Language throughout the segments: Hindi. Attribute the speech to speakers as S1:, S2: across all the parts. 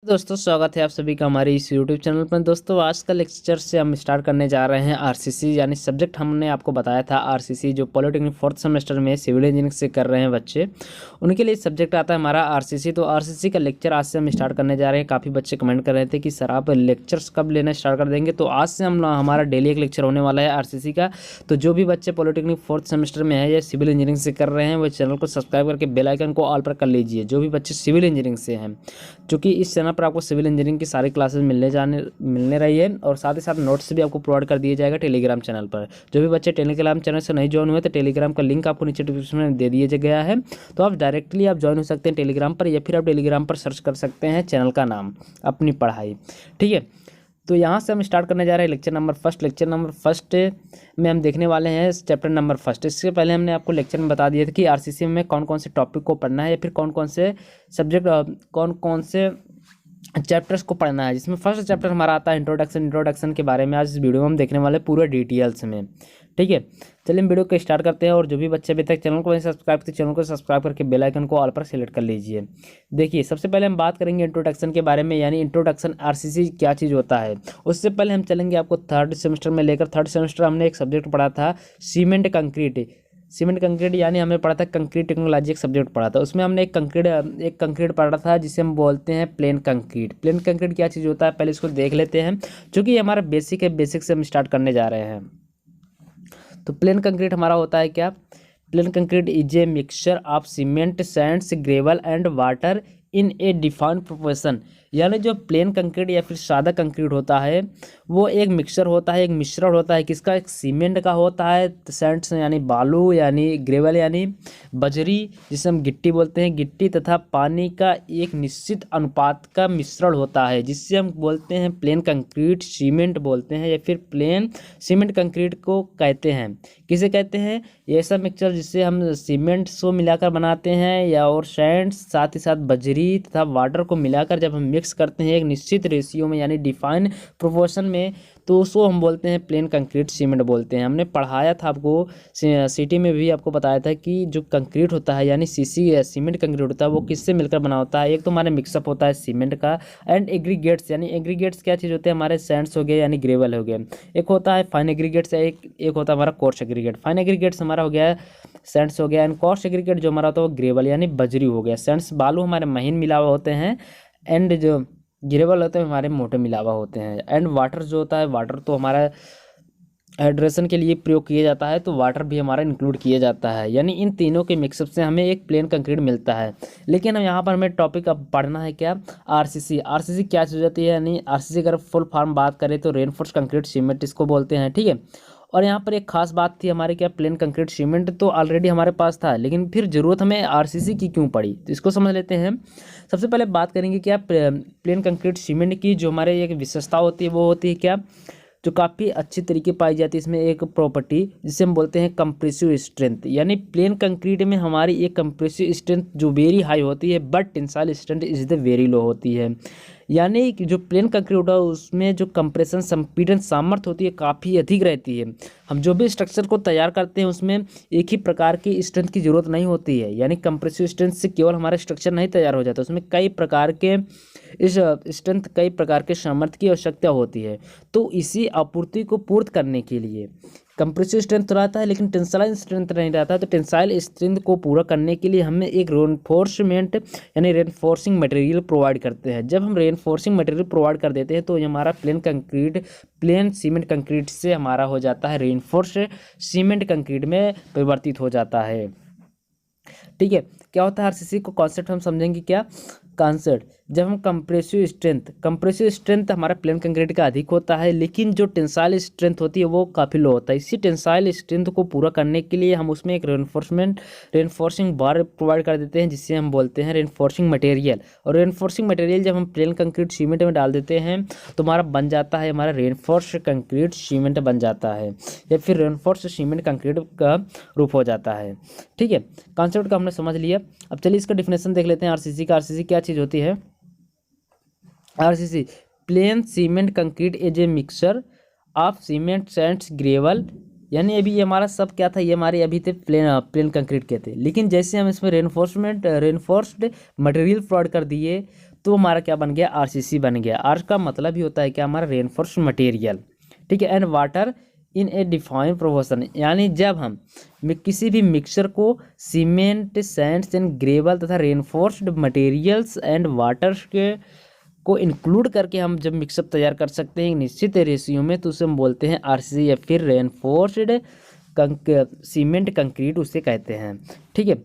S1: दोस्तों स्वागत है आप सभी का हमारे इस YouTube चैनल पर। दोस्तों आज का लेक्चर से हम स्टार्ट करने जा रहे हैं आरसीसी, यानी सब्जेक्ट हमने आपको बताया था आरसीसी, जो पॉलिटेक्निक फोर्थ सेमेस्टर में सिविल इंजीनियरिंग से कर रहे हैं बच्चे, उनके लिए सब्जेक्ट आता है हमारा आरसीसी। तो आरसीसी का लेक्चर आज से हम स्टार्ट करने जा रहे हैं। काफ़ी बच्चे कमेंट कर रहे थे कि सर आप लेक्चर्स कब लेना स्टार्ट कर देंगे, तो आज से हमारा डेली एक लेक्चर होने वाला है आरसीसी का। तो जो भी बच्चे पॉलिटेक्निक फोर्थ सेमेस्टर में है या सिविल इंजीनियरिंग से कर रहे हैं वो चैनल को सब्सक्राइब करके बेल आइकन को ऑल पर कर लीजिए। जो भी बच्चे सिविल इंजीनियरिंग से हैं, क्योंकि इस चैनल पर आपको सिविल इंजीनियरिंग की सारी क्लासेस मिलने रही है, और साथ ही साथ नोट्स भी आपको प्रोवाइड कर दिया जाएगा टेलीग्राम चैनल पर। जो भी बच्चे टेलीग्राम चैनल से नहीं ज्वाइन हुए तो टेलीग्राम का लिंक आपको नीचे डिस्क्रिप्शन में दे दिया गया है, तो आप डायरेक्टली आप ज्वाइन हो सकते हैं टेलीग्राम पर, या फिर आप टेलीग्राम पर सर्च कर सकते हैं चैनल का नाम अपनी पढ़ाई। ठीक है, तो यहाँ से हम स्टार्ट करने जा रहे हैं लेक्चर नंबर फर्स्ट में हम देखने वाले हैं चैप्टर नंबर फर्स्ट। इससे पहले हमने आपको लेक्चर में बता दिया था कि आरसीसी में कौन कौन से टॉपिक को पढ़ना है, या फिर कौन कौन से सब्जेक्ट, कौन कौन से चैप्टर्स को पढ़ना है। जिसमें फर्स्ट चैप्टर हमारा आता है इंट्रोडक्शन के बारे में आज इस वीडियो में हम देखने वाले पूरे डिटेल्स में। ठीक है, चलिए हम वीडियो को स्टार्ट करते हैं। और जो भी बच्चे अभी तक चैनल को नहीं सब्सक्राइब किए, चैनल को सब्सक्राइब करके बेल आइकन को ऑल पर सेलेक्ट कर लीजिए। देखिए, सबसे पहले हम बात करेंगे इंट्रोडक्शन के बारे में, यानी इंट्रोडक्शन आरसीसी क्या चीज़ होता है। उससे पहले हम चलेंगे आपको थर्ड सेमेस्टर में लेकर। थर्ड सेमेस्टर हमने एक सब्जेक्ट पढ़ा था सीमेंट कंक्रीट, यानी हमने पढ़ा था कंक्रीट टेक्नोलॉजी, एक सब्जेक्ट पढ़ा था। उसमें हमने एक कंक्रीट पढ़ा था जिसे हम बोलते हैं प्लेन कंक्रीट। प्लेन कंक्रीट क्या चीज़ होता है पहले इसको देख लेते हैं, क्योंकि ये हमारा बेसिक है, बेसिक से हम स्टार्ट करने जा रहे हैं। तो प्लेन कंक्रीट हमारा होता है क्या? Plane concrete is a mixture of cement, Sands, gravel and water in A defined proportion. यानी जो प्लेन कंक्रीट या फिर सादा कंक्रीट होता है वो एक मिक्सचर होता है, एक मिश्रण होता है। किसका? एक सीमेंट का होता है, सैंड्स यानी बालू, यानी ग्रेवल यानी बजरी जिसे हम गिट्टी बोलते हैं, गिट्टी तथा पानी का एक निश्चित अनुपात का मिश्रण होता है, जिससे हम बोलते हैं प्लेन कंक्रीट सीमेंट बोलते हैं, या फिर प्लेन सीमेंट कंक्रीट को कहते हैं। किसे कहते हैं? ये ऐसा मिक्सचर जिससे हम सीमेंट को मिलाकर बनाते हैं, या और सैंड्स साथ ही साथ बजरी तथा वाटर को मिलाकर जब हम मिक्स करते हैं एक निश्चित रेशियो में, यानी डिफाइन प्रोपोर्शन में, तो उसको हम बोलते हैं प्लेन कंक्रीट सीमेंट बोलते हैं। हमने पढ़ाया था आपको, सिटी में भी आपको बताया था कि जो कंक्रीट होता है यानी सीमेंट कंक्रीट होता है वो किससे मिलकर बना होता है। एक तो हमारे मिक्सअप होता है सीमेंट का, एंड एग्रीगेट्स, यानी एग्रीगेट्स क्या चीज़ होते हैं? हमारे सैंड्स हो गए यानी ग्रेवल हो गए। एक होता है फाइन एग्रीगेट्स, एक होता है हमारा कोर्स एग्रीगेट। फाइन एग्रीगेट्स हमारा हो गया सैंड्स हो गया, एंड कोर्स एग्रीगेट जो हमारा होता है वो ग्रेवल यानी बजरी हो गया। सैंड्स बालू हमारे महीन मिला हुआ होते हैं, एंड जो गिरेबल होते हैं हमारे मोटे मिलावा होते हैं। एंड वाटर जो होता है, वाटर तो हमारा हाइड्रेशन के लिए प्रयोग किया जाता है, तो वाटर भी हमारा इंक्लूड किया जाता है। यानी इन तीनों के मिक्सअप से हमें एक प्लेन कंक्रीट मिलता है। लेकिन हम यहाँ पर हमें टॉपिक अब पढ़ना है क्या? आरसीसी। आरसीसी क्या चीज़ होती है? यानी आरसीसी अगर फुल फॉर्म बात करें तो रेनफोर्स कंक्रीट सीमेंट इसको बोलते हैं। ठीक है, और यहाँ पर एक खास बात थी हमारे क्या, प्लेन कंक्रीट सीमेंट तो ऑलरेडी हमारे पास था, लेकिन फिर ज़रूरत हमें आरसीसी की क्यों पड़ी, तो इसको समझ लेते हैं। सबसे पहले बात करेंगे क्या प्लेन कंक्रीट सीमेंट की। जो हमारे एक विशेषता होती है वो होती है क्या, जो काफ़ी अच्छी तरीके पाई जाती है इसमें एक प्रॉपर्टी जिसे हम बोलते हैं कंप्रेसिव स्ट्रेंथ। यानी प्लेन कंक्रीट में हमारी एक कंप्रेसिव स्ट्रेंथ जो वेरी हाई होती है, but tensile strength is the very low होती है। यानी कि जो प्लेन कंक्रीट होता है उसमें जो कंप्रेशन संपीड़न सामर्थ्य होती है काफ़ी अधिक रहती है। हम जो भी स्ट्रक्चर को तैयार करते हैं उसमें एक ही प्रकार की स्ट्रेंथ की जरूरत नहीं होती है। यानी कंप्रेसिव स्ट्रेंथ से केवल हमारा स्ट्रक्चर नहीं तैयार हो जाता, उसमें कई प्रकार के कई प्रकार के सामर्थ्य की आवश्यकता होती है। तो इसी आपूर्ति को पूर्त करने के लिए कंप्रेसिव स्ट्रेंथ रहता है, लेकिन टेंसाइल स्ट्रेंथ नहीं रहता है। तो टेंसाइल स्ट्रेंथ को पूरा करने के लिए हमें एक रेनफोर्समेंट यानी रेनफोर्सिंग मटेरियल प्रोवाइड करते हैं। जब हम रेनफोर्सिंग मटेरियल प्रोवाइड कर देते हैं तो ये हमारा प्लेन सीमेंट कंक्रीट से हमारा हो जाता है रेनफोर्स सीमेंट कंक्रीट में परिवर्तित हो जाता है। ठीक है, क्या होता है आरसीसी को कॉन्सेप्ट हम समझेंगे क्या कॉन्सेप्ट। जब हम कंप्रेसिव स्ट्रेंथ हमारा प्लेन कंक्रीट का अधिक होता है, लेकिन जो टेंसाइल स्ट्रेंथ होती है वो काफ़ी लो होता है। इसी टेंसाइल स्ट्रेंथ को पूरा करने के लिए हम उसमें एक रेनफोर्सिंग बार प्रोवाइड कर देते हैं, जिससे हम बोलते हैं रेनफोर्सिंग मटेरियल। और रेनफोर्सिंग मटेरियल जब हम प्लेन कंक्रीट सीमेंट में डाल देते हैं तो हमारा बन जाता है, हमारा रेनफोर्स कंक्रीट सीमेंट बन जाता है, या फिर रेनफोर्स सीमेंट कंक्रीट का रूप हो जाता है। ठीक है, कॉन्सेप्ट का हमने समझ लिया। अब चलिए इसका डिफिनेशन देख लेते हैं आरसीसी का। आरसीसी क्या चीज़ होती है? RCC plane cement concrete is a mixture of cement Sands gravel. यानी अभी ये हमारा सब क्या था, ये हमारे अभी थे प्लेन कंक्रीट के थे, लेकिन जैसे हम इसमें रेनफोर्स्ड मटेरियल प्रोवाइड कर दिए तो हमारा क्या बन गया, आरसीसी बन गया। आर का मतलब ही होता है क्या, हमारा रेनफोर्स मटेरियल, ठीक है। And water in A defined proportion, यानी जब हम किसी भी मिक्सचर को सीमेंट, सैंड्स एंड ग्रेवल तथा रेनफोर्स्ड मटेरियल्स एंड वाटर के को इंक्लूड करके हम जब मिक्सअप तैयार कर सकते हैं एक निश्चित रेशियो में, तो उसे हम बोलते हैं आरसीसी या फिर रेनफोर्स्ड सीमेंट कंक्रीट उसे कहते हैं, ठीक है।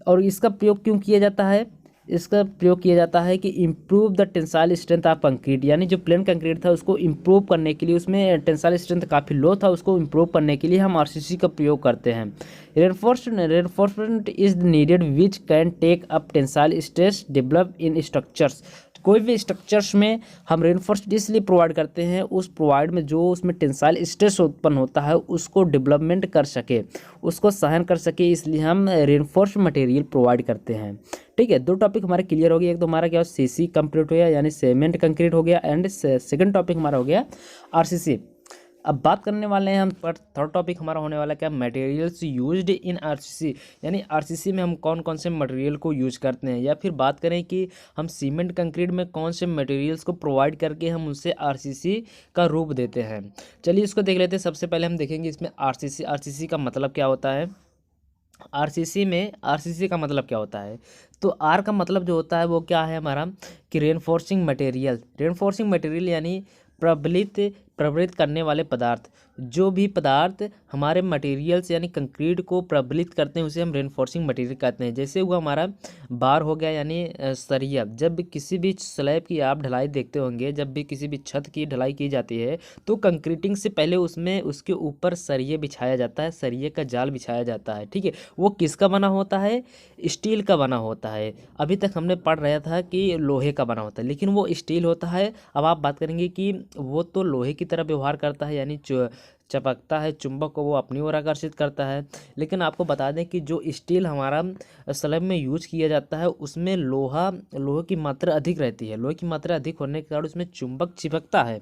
S1: और इसका प्रयोग क्यों किया जाता है, इसका प्रयोग किया जाता है कि improve the tensile strength of concrete, यानी जो प्लेन कंक्रीट था उसको इम्प्रूव करने के लिए, उसमें टेंसाइल स्ट्रेंथ काफ़ी लो था, उसको इम्प्रूव करने के लिए हम आरसीसी का प्रयोग करते हैं। Reinforcement is needed which can take up tensile stress develop in structures, कोई भी स्ट्रक्चर्स में हम रेनफोर्स्ड इसलिए प्रोवाइड करते हैं, उस प्रोवाइड में जो उसमें टेंसाइल स्ट्रेस उत्पन्न होता है उसको डेवलपमेंट कर सके, उसको सहन कर सके, इसलिए हम रेनफोर्स्ड मटेरियल प्रोवाइड करते हैं, ठीक है। दो टॉपिक हमारे क्लियर हो गए, एक तो हमारा क्या सीसी कंप्लीट हो गया यानी सीमेंट कंक्रीट हो गया, एंड सेकंड टॉपिक हमारा हो गया आरसीसी। अब बात करने वाले हैं हम पर थर्ड टॉपिक हमारा होने वाला क्या, मटेरियल्स यूज्ड इन आरसीसी, यानी आरसीसी में हम कौन कौन से मटेरियल को यूज करते हैं, या फिर बात करें कि हम सीमेंट कंक्रीट में कौन से मटेरियल्स को प्रोवाइड करके हम उसे आरसीसी का रूप देते हैं। चलिए इसको देख लेते हैं। सबसे पहले हम देखेंगे इसमें आरसीसी का मतलब क्या होता है। आरसीसी का मतलब क्या होता है, तो आर का मतलब जो होता है वो क्या है हमारा, कि रेनफोर्सिंग मटेरियल यानी प्रबलित करने वाले पदार्थ, जो भी पदार्थ हमारे मटेरियल्स यानी कंक्रीट को प्रबलित करते हैं उसे हम रेनफोर्सिंग मटेरियल कहते हैं। जैसे हुआ हमारा बार हो गया यानी सरिया, जब भी किसी भी स्लैब की आप ढलाई देखते होंगे, जब भी किसी भी छत की ढलाई की जाती है तो कंक्रीटिंग से पहले उसमें उसके ऊपर सरिये बिछाया जाता है, सरिये का जाल बिछाया जाता है, ठीक है। वो किसका बना होता है, स्टील का बना होता है। अभी तक हमने पढ़ रहा था कि लोहे का बना होता है, लेकिन वो स्टील होता है। अब आप बात करेंगे कि वो तो लोहे की तरह व्यवहार करता है, यानी चपकता है, चुंबक को वो अपनी ओर आकर्षित करता है। लेकिन आपको बता दें कि जो स्टील हमारा स्लैब में यूज किया जाता है उसमें लोहे की मात्रा अधिक रहती है, लोहे की मात्रा अधिक होने के कारण उसमें चुंबक चिपकता है,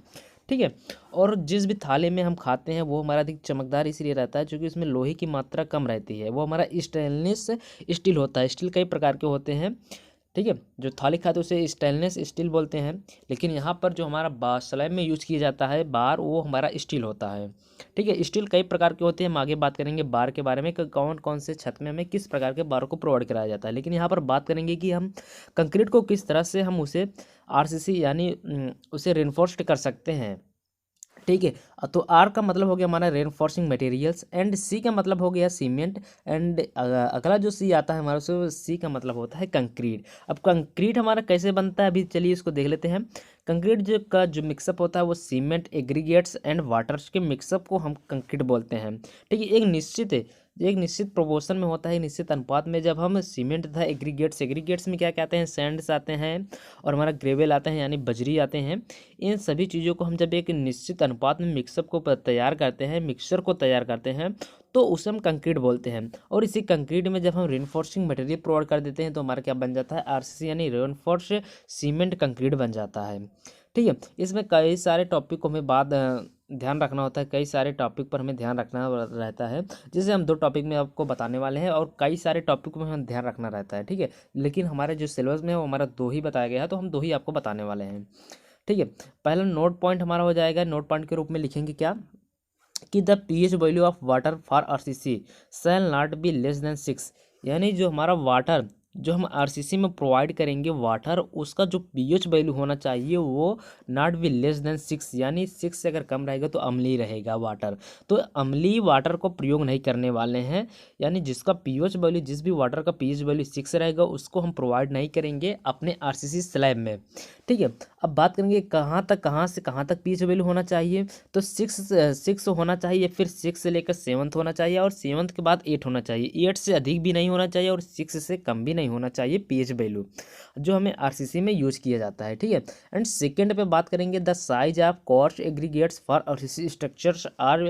S1: ठीक है। और जिस भी थाली में हम खाते हैं वो हमारा अधिक चमकदार इसलिए रहता है क्योंकि उसमें लोहे की मात्रा कम रहती है, वो हमारा स्टेनलेस स्टील होता है। स्टील कई प्रकार के होते हैं, ठीक है। जो थाली खाते हैं उसे स्टेनलेस स्टील बोलते हैं, लेकिन यहाँ पर जो हमारा स्लैब में यूज किया जाता है बार, वो हमारा स्टील होता है, ठीक है। स्टील कई प्रकार के होते हैं, हम आगे बात करेंगे बार के बारे में कि कौन कौन से छत में हमें किस प्रकार के बार को प्रोवाइड कराया जाता है। लेकिन यहाँ पर बात करेंगे कि हम कंक्रीट को किस तरह से हम उसे आरसीसी यानी उसे रेनफोर्स्ड कर सकते हैं, ठीक है। तो आर का मतलब हो गया हमारा रेनफोर्सिंग मटेरियल्स, एंड सी का मतलब हो गया सीमेंट, एंड अगला जो सी आता है हमारा उसे सी का मतलब होता है कंक्रीट। अब कंक्रीट हमारा कैसे बनता है अभी चलिए इसको देख लेते हैं। कंक्रीट जो मिक्सअप होता है वो सीमेंट, एग्रीगेट्स एंड वाटर्स के मिक्सअप को हम कंक्रीट बोलते हैं, ठीक है। एक निश्चित प्रोपोर्शन में होता है, निश्चित अनुपात में। जब हम सीमेंट तथा एग्रीगेट्स में क्या कहते हैं, सैंड्स आते हैं और हमारा ग्रेवल आते हैं यानी बजरी आते हैं, इन सभी चीज़ों को हम जब एक निश्चित अनुपात में मिक्सअप को तैयार करते हैं, मिक्सचर को तैयार करते हैं, तो उसे हम कंक्रीट बोलते हैं। और इसी कंक्रीट में जब हम रेनफोर्सिंग मटेरियल प्रोवाइड कर देते हैं तो हमारा क्या बन जाता है, आरसीसी यानी रेनफोर्स सीमेंट कंक्रीट बन जाता है, ठीक है। इसमें कई सारे टॉपिक को हमें ध्यान रखना होता है, कई सारे टॉपिक पर हमें ध्यान रखना रहता है, जिसे हम दो टॉपिक में आपको बताने वाले हैं, और कई सारे टॉपिक में हमें ध्यान रखना रहता है, ठीक है। लेकिन हमारे जो सिलेबस में है वो हमारा दो ही बताया गया है, तो हम दो ही आपको बताने वाले हैं, ठीक है। पहला नोट पॉइंट हमारा हो जाएगा, नोट पॉइंट के रूप में लिखेंगे क्या, कि the pH value of water for RCC shall not be less than 6, यानी जो हमारा वाटर जो हम आरसीसी में प्रोवाइड करेंगे वाटर, उसका जो पीएच वैल्यू होना चाहिए वो नॉट बी लेस देन 6, यानी 6 से अगर कम रहेगा तो अम्लीय रहेगा वाटर। तो अम्लीय वाटर को प्रयोग नहीं करने वाले हैं, यानी जिसका पीएच वैल्यू, जिस भी वाटर का पीएच वैल्यू 6 रहेगा उसको हम प्रोवाइड नहीं करेंगे अपने आरसीसी स्लैब में, ठीक है। अब बात करेंगे कहाँ से कहाँ तक पीएच वैल्यू होना चाहिए, तो 6 होना चाहिए, फिर 6 से लेकर 7 होना चाहिए, और 7 के बाद 8 होना चाहिए, 8 से अधिक भी नहीं होना चाहिए और 6 से कम भी नहीं होना चाहिए पीएच वैल्यू जो हमें आरसीसी में यूज किया जाता है, ठीक है। एंड सेकंड पे बात करेंगे, the size of coarse aggregates for RCC structures are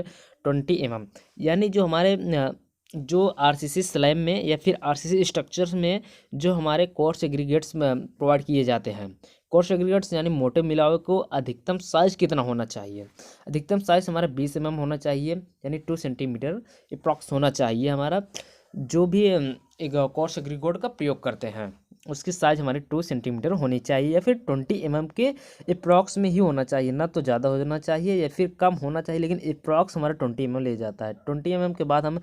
S1: 20 mm, यानी जो हमारे जो आरसीसी स्लैब में या फिर आरसीसी स्ट्रक्चर्स में जो हमारे कोर्स एग्रीगेट्स प्रोवाइड किए जाते हैं, कोर्स एग्रीगेट्स यानी मोटे मिलावे को अधिकतम साइज कितना होना चाहिए, अधिकतम साइज हमारा 20 mm होना चाहिए, यानी 2 सेंटीमीटर अप्रॉक्स होना चाहिए हमारा, जो भी एक कोर्स एग्रीगेट का प्रयोग करते हैं, उसकी साइज़ हमारी 2 सेंटीमीटर होनी चाहिए या फिर 20 mm के अप्रॉक्स में ही होना चाहिए, ना तो ज़्यादा होना चाहिए या फिर कम होना चाहिए, लेकिन अप्रॉक्स हमारा 20 mm ले जाता है। 20 mm के बाद हम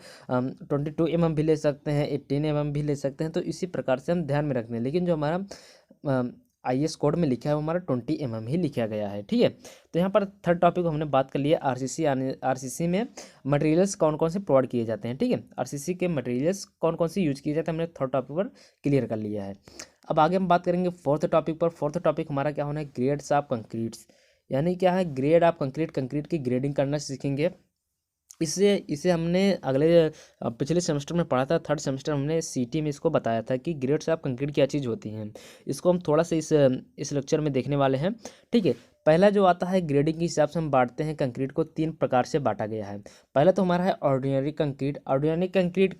S1: 22 mm भी ले सकते हैं, 18 mm भी ले सकते हैं, तो इसी प्रकार से हम ध्यान में रखते हैं। लेकिन जो हमारा IS कोड में लिखा है वो हमारा 20 mm ही लिखा गया है, ठीक है। तो यहाँ पर थर्ड टॉपिक हमने बात कर लिया आरसीसी में मटेरियल्स कौन कौन से प्रोवाइड किए जाते हैं, ठीक है। आरसीसी के मटेरियल्स कौन कौन से यूज किए जाते हैं हमने थर्ड टॉपिक पर क्लियर कर लिया है। अब आगे हम बात करेंगे फोर्थ टॉपिक पर। फोर्थ टॉपिक हमारा क्या होना है, ग्रेड्स ऑफ कंक्रीट्स, यानी क्या है ग्रेड ऑफ कंक्रीट की ग्रेडिंग करना सीखेंगे। इसे हमने पिछले सेमेस्टर में पढ़ा था, थर्ड सेमेस्टर हमने सीटी में इसको बताया था कि ग्रेड्स ऑफ कंक्रीट क्या चीज़ होती हैं। इसको हम थोड़ा सा इस लेक्चर में देखने वाले हैं, ठीक है। पहला जो आता है ग्रेडिंग के हिसाब से हम बांटते हैं कंक्रीट को 3 प्रकार से बांटा गया है। पहला तो हमारा है ऑर्डिनरी कंक्रीट। ऑर्डिनरी कंक्रीट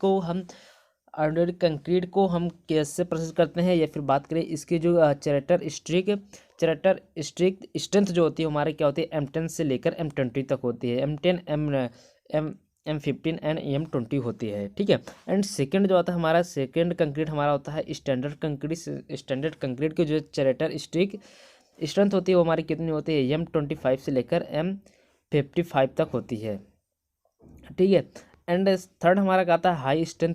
S1: को हम कैसे प्रोसेस करते हैं, या फिर बात करें इसकी जो चैरेटर स्ट्रिक स्ट्रेंथ जो होती है हमारे क्या होती है, M10 से लेकर M20 तक होती है। M10 M15 एंड M20 होती है, ठीक है। एंड सेकंड जो आता है हमारा सेकंड कंक्रीट हमारा होता है स्टैंडर्ड कंक्रीट की जो चैरेटर स्ट्रिक स्ट्रेंथ होती है वो हमारी कितनी होती है, M25 से लेकर M55 तक होती है, ठीक है। एंड थर्ड हमारा क्या आता है हाई स्ट्रेंथ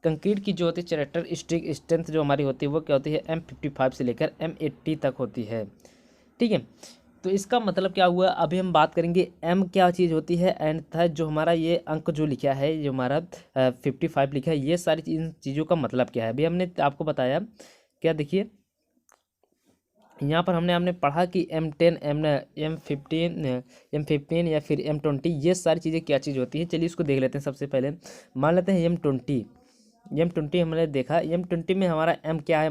S1: कंक्रीट की जो होती है चैरेटर स्ट्रिक स्ट्रेंथ जो हमारी होती है वो क्या होती है, M55 से लेकर M80 तक होती है, ठीक है। तो इसका मतलब क्या हुआ, अभी हम बात करेंगे M क्या चीज़ होती है, एंड था जो हमारा ये अंक जो लिखा है, जो हमारा 55 लिखा है, ये सारी इन चीज़ों का मतलब क्या है अभी हमने आपको बताया। क्या देखिए यहाँ पर हमने पढ़ा कि M10 M15 या फिर M20 ये सारी चीज़ें क्या चीज़ होती है। चलिए इसको देख लेते हैं। सबसे पहले मान लेते हैं M20 हमने देखा। M20 में हमारा M क्या है,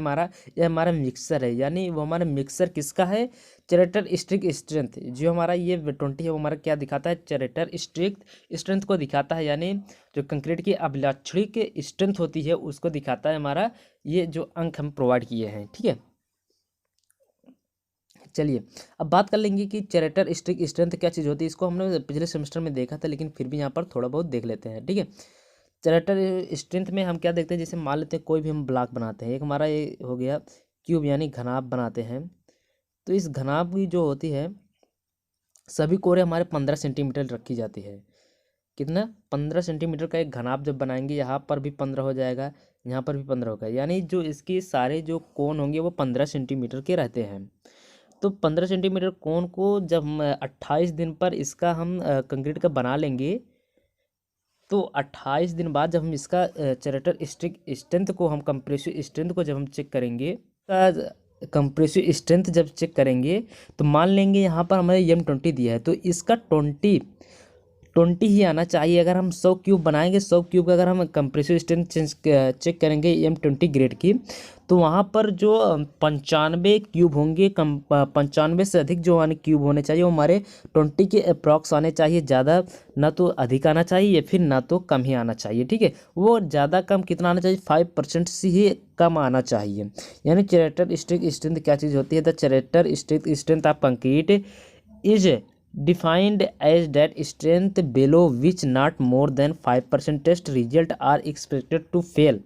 S1: ये हमारा मिक्सर है, यानी वो हमारा मिक्सर किसका है, चैरेटर स्ट्रिक स्ट्रेंथ। जो हमारा ये 20 है वो हमारा क्या दिखाता है, चैरेटर स्ट्रिक स्ट्रेंथ को दिखाता है, यानी जो कंक्रीट की अभिलाक्षणिक स्ट्रेंथ होती है उसको दिखाता है हमारा ये जो अंक हम प्रोवाइड किए हैं, ठीक है। चलिए अब बात कर लेंगे कि चैरेटर स्ट्रिक स्ट्रेंथ क्या चीज़ होती है। इसको हमने पिछले सेमेस्टर में देखा था, लेकिन फिर भी यहाँ पर थोड़ा बहुत देख लेते हैं, ठीक है। चैरेटर स्ट्रेंथ में हम क्या देखते हैं, जैसे मान लेते हैं कोई भी हम ब्लॉक बनाते हैं, एक हमारा ये हो गया क्यूब यानी घनाभ बनाते हैं। तो इस घनाभ की जो होती है सभी कोरे हमारे 15 सेंटीमीटर रखी जाती है। कितना, 15 सेंटीमीटर का एक घनाभ जब बनाएंगे, यहाँ पर भी 15 हो जाएगा, यहाँ पर भी 15 होगा, यानी जो इसके सारे जो कोण होंगे वो 15 सेंटीमीटर के रहते हैं। तो 15 सेंटीमीटर कोण को जब हम 28 दिन पर इसका हम कंक्रीट का बना लेंगे, तो 28 दिन बाद जब हम इसका चैरेटर स्ट्रिक स्ट्रेंथ को हम कंप्रेसिव स्ट्रेंथ को जब हम चेक करेंगे, कंप्रेसिव स्ट्रेंथ जब चेक करेंगे तो मान लेंगे यहाँ पर हमें M20 दिया है, तो इसका 20 ही आना चाहिए। अगर हम 100 क्यूब बनाएंगे, 100 क्यूब का अगर हम कंप्रेसिव स्ट्रेंथ चेक करेंगे M20 ग्रेड की, तो वहाँ पर जो 95 क्यूब होंगे, 95 से अधिक जो क्यूब होने चाहिए वो हमारे 20 के अप्रॉक्स आने चाहिए। ज़्यादा ना तो अधिक आना चाहिए या फिर ना तो कम ही आना चाहिए, ठीक है। वो ज़्यादा कम कितना आना चाहिए, 5% से ही कम आना चाहिए। यानी चैरेटर स्ट्रिक स्ट्रेंथ क्या चीज़ होती है, the characteristic strength of concrete is defined as that strength below which not more than 5% test result are expected to fail,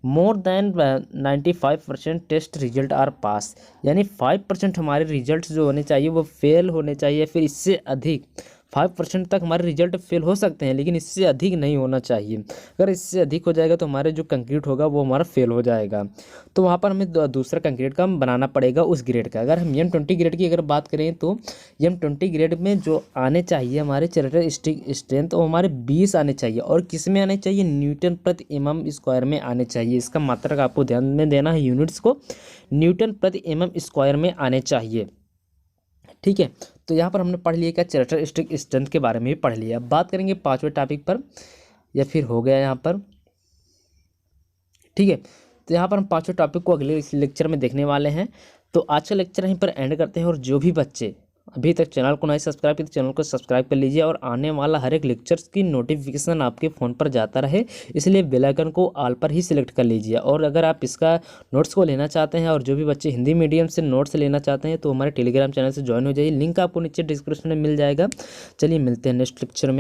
S1: more than 95% test result are pass. यानी 5% हमारे रिजल्ट जो होने चाहिए वो फेल होने चाहिए, फिर इससे अधिक 5% तक हमारे रिजल्ट फेल हो सकते हैं, लेकिन इससे अधिक नहीं होना चाहिए। अगर इससे अधिक हो जाएगा तो हमारे जो कंक्रीट होगा वो हमारा फेल हो जाएगा। तो वहाँ पर हमें दूसरा कंक्रीट का बनाना पड़ेगा उस ग्रेड का। अगर हम M20 ग्रेड की अगर बात करें तो M20 ग्रेड में जो आने चाहिए हमारे चैरेटर स्ट्रिक स्ट्रेंथ वो हमारे 20 आने चाहिए, और किस में आने चाहिए, न्यूटन प्रति mm स्क्वायर में आने चाहिए। इसका मात्रक आपको ध्यान में देना है, यूनिट्स को न्यूटन प्रति mm स्क्वायर में आने चाहिए, ठीक है। तो यहाँ पर हमने पढ़ लिया क्या, चैरेटर स्ट्रिक स्ट्रेंथ के बारे में भी पढ़ लिया। अब बात करेंगे 5वें टॉपिक पर, या फिर हो गया यहाँ पर, ठीक है। तो यहाँ पर हम 5वें टॉपिक को अगले लेक्चर में देखने वाले हैं। तो आज का लेक्चर यहीं पर एंड करते हैं, और जो भी बच्चे अभी तक चैनल को नहीं सब्सक्राइब किया तो चैनल को सब्सक्राइब कर लीजिए, और आने वाला हर एक लेक्चर्स की नोटिफिकेशन आपके फ़ोन पर जाता रहे, इसलिए बेल आइकन को ऑल पर ही सिलेक्ट कर लीजिए। और अगर आप इसका नोट्स को लेना चाहते हैं, और जो भी बच्चे हिंदी मीडियम से नोट्स लेना चाहते हैं, तो हमारे टेलीग्राम चैनल से ज्वाइन हो जाइए, लिंक आपको नीचे डिस्क्रिप्शन में मिल जाएगा। चलिए मिलते हैं नेक्स्ट लेक्चर में।